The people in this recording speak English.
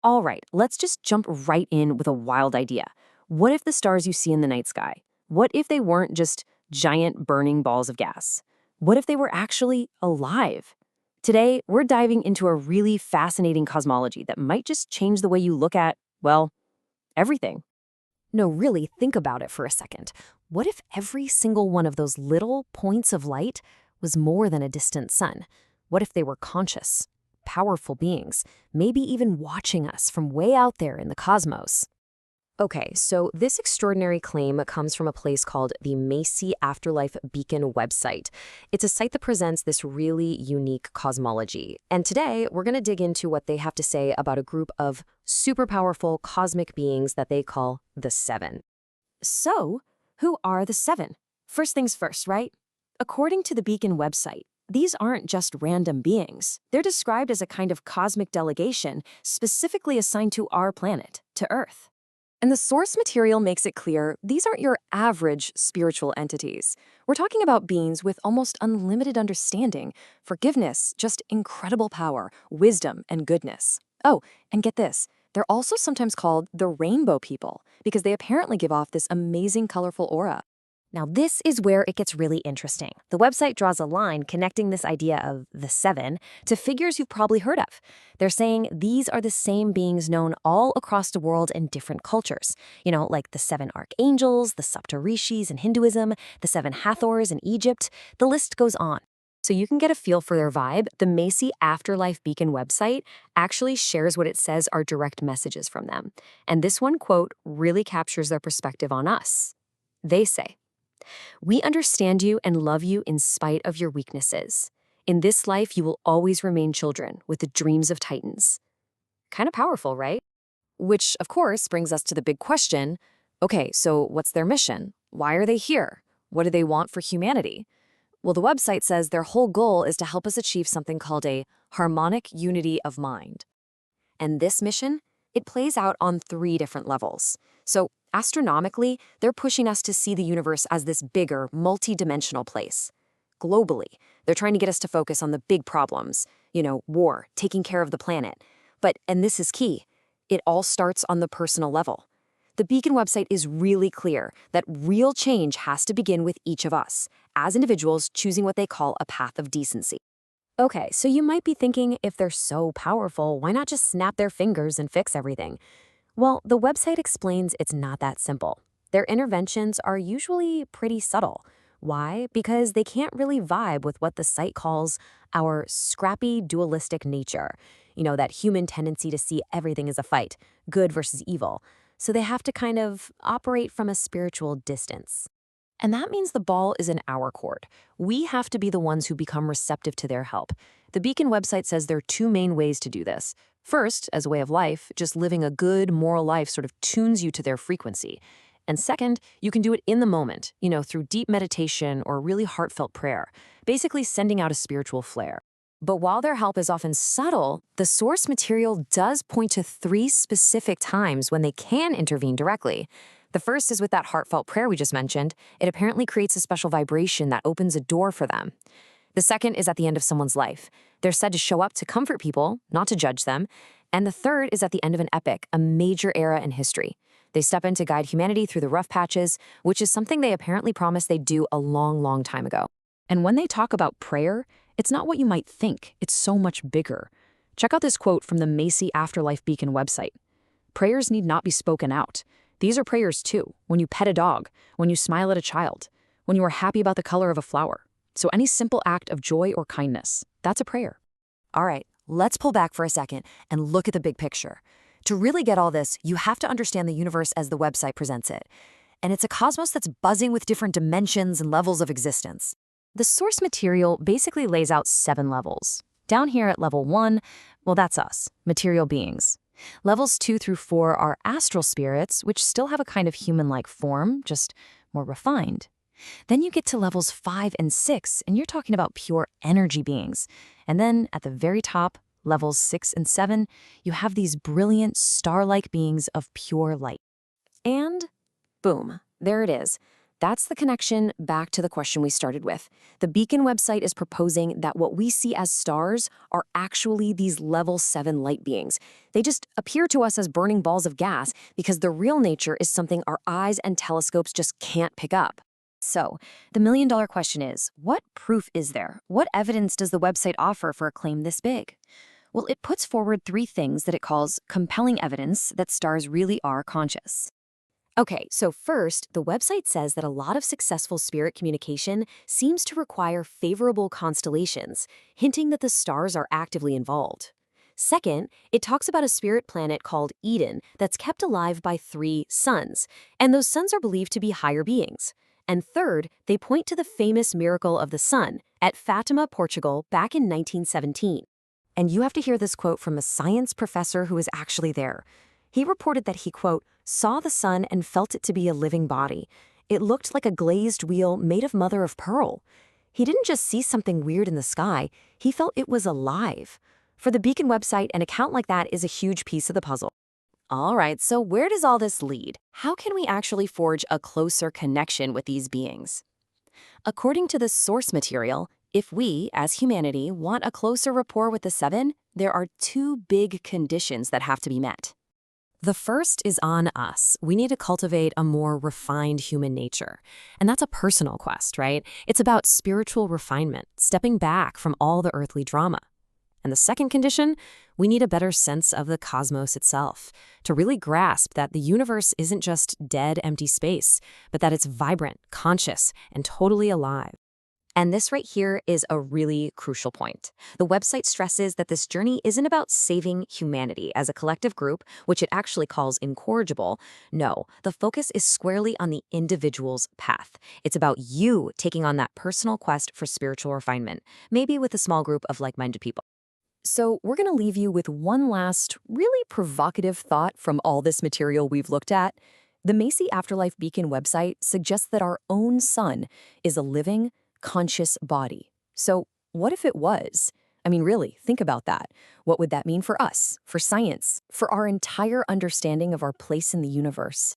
All right, let's just jump right in with a wild idea. What if the stars you see in the night sky, what if they weren't just giant burning balls of gas? What if they were actually alive? Today, we're diving into a really fascinating cosmology that might just change the way you look at, well, everything. No, really, think about it for a second. What if every single one of those little points of light was more than a distant sun? What if they were conscious, powerful beings, maybe even watching us from way out there in the cosmos? Okay, so this extraordinary claim comes from a place called the Macy Afterlife Beacon website. It's a site that presents this really unique cosmology. And today, we're going to dig into what they have to say about a group of super powerful cosmic beings that they call the Seven. So, who are the Seven? First things first, right? According to the Beacon website, these aren't just random beings. They're described as a kind of cosmic delegation specifically assigned to our planet, to Earth. And the source material makes it clear these aren't your average spiritual entities. We're talking about beings with almost unlimited understanding, forgiveness, just incredible power, wisdom, and goodness. Oh, and get this, they're also sometimes called the rainbow people because they apparently give off this amazing colorful aura. Now, this is where it gets really interesting. The website draws a line connecting this idea of the Seven to figures you've probably heard of. They're saying these are the same beings known all across the world in different cultures. You know, like the 7 archangels, the saptarishis in Hinduism, the 7 Hathors in Egypt. The list goes on. So you can get a feel for their vibe. The Macy Afterlife Beacon website actually shares what it says are direct messages from them. And this one quote really captures their perspective on us. They say, "We understand you and love you in spite of your weaknesses. In this life, you will always remain children with the dreams of titans." Kind of powerful, right? Which, of course, brings us to the big question. Okay, so what's their mission? Why are they here? What do they want for humanity? Well, the website says their whole goal is to help us achieve something called a harmonic unity of mind. And this mission, it plays out on 3 different levels. So astronomically, they're pushing us to see the universe as this bigger, multi-dimensional place. Globally, they're trying to get us to focus on the big problems, war, taking care of the planet. But, and this is key, it all starts on the personal level. The Beacon website is really clear that real change has to begin with each of us, as individuals choosing what they call a path of decency. Okay, so you might be thinking, if they're so powerful, why not just snap their fingers and fix everything? Well, the website explains it's not that simple. Their interventions are usually pretty subtle. Why? Because they can't really vibe with what the site calls our scrappy dualistic nature. That human tendency to see everything as a fight, good versus evil. So they have to kind of operate from a spiritual distance. And that means the ball is in our court. We have to be the ones who become receptive to their help. The Beacon website says there are 2 main ways to do this. First, as a way of life, just living a good, moral life sort of tunes you to their frequency. And second, you can do it in the moment, through deep meditation or really heartfelt prayer, basically sending out a spiritual flare. But while their help is often subtle, the source material does point to 3 specific times when they can intervene directly. The first is with that heartfelt prayer we just mentioned. It apparently creates a special vibration that opens a door for them. The second is at the end of someone's life. They're said to show up to comfort people, not to judge them. And the third is at the end of an epic, a major era in history. They step in to guide humanity through the rough patches, which is something they apparently promised they'd do a long, long time ago. And when they talk about prayer, it's not what you might think. It's so much bigger. Check out this quote from the Macy Afterlife Beacon website. "Prayers need not be spoken out. These are prayers too, when you pet a dog, when you smile at a child, when you are happy about the color of a flower. So any simple act of joy or kindness, that's a prayer." All right, let's pull back for a second and look at the big picture. To really get all this, you have to understand the universe as the website presents it. And it's a cosmos that's buzzing with different dimensions and levels of existence. The source material basically lays out 7 levels. Down here at level 1, well, that's us, material beings. Levels 2 through 4 are astral spirits, which still have a kind of human-like form, just more refined. Then you get to levels 5 and 6, and you're talking about pure energy beings. And then at the very top, levels 6 and 7, you have these brilliant star-like beings of pure light. And boom, there it is. That's the connection back to the question we started with. The Beacon website is proposing that what we see as stars are actually these level 7 light beings. They just appear to us as burning balls of gas because their real nature is something our eyes and telescopes just can't pick up. So, the million-dollar question is, what proof is there? What evidence does the website offer for a claim this big? Well, it puts forward 3 things that it calls compelling evidence that stars really are conscious. Okay, so first, the website says that a lot of successful spirit communication seems to require favorable constellations, hinting that the stars are actively involved. Second, it talks about a spirit planet called Eden that's kept alive by 3 suns, and those suns are believed to be higher beings. And third, they point to the famous miracle of the sun at Fatima, Portugal, back in 1917. And you have to hear this quote from a science professor who was actually there. He reported that he, quote, saw the sun and felt it to be a living body. It looked like a glazed wheel made of mother of pearl. He didn't just see something weird in the sky, he felt it was alive. For the Beacon website, an account like that is a huge piece of the puzzle. All right, so where does all this lead? How can we actually forge a closer connection with these beings? According to the source material, if we, as humanity, want a closer rapport with the 7, there are 2 big conditions that have to be met. The first is on us. We need to cultivate a more refined human nature. And that's a personal quest, right? It's about spiritual refinement, stepping back from all the earthly drama. And the second condition, we need a better sense of the cosmos itself, to really grasp that the universe isn't just dead, empty space, but that it's vibrant, conscious, and totally alive. And this right here is a really crucial point. The website stresses that this journey isn't about saving humanity as a collective group, which it actually calls incorrigible. No, the focus is squarely on the individual's path. It's about you taking on that personal quest for spiritual refinement, maybe with a small group of like-minded people. So we're going to leave you with one last, really provocative thought from all this material we've looked at. The Macy Afterlife Beacon website suggests that our own sun is a living, conscious body. So what if it was? I mean, really, think about that. What would that mean for us, for science, for our entire understanding of our place in the universe?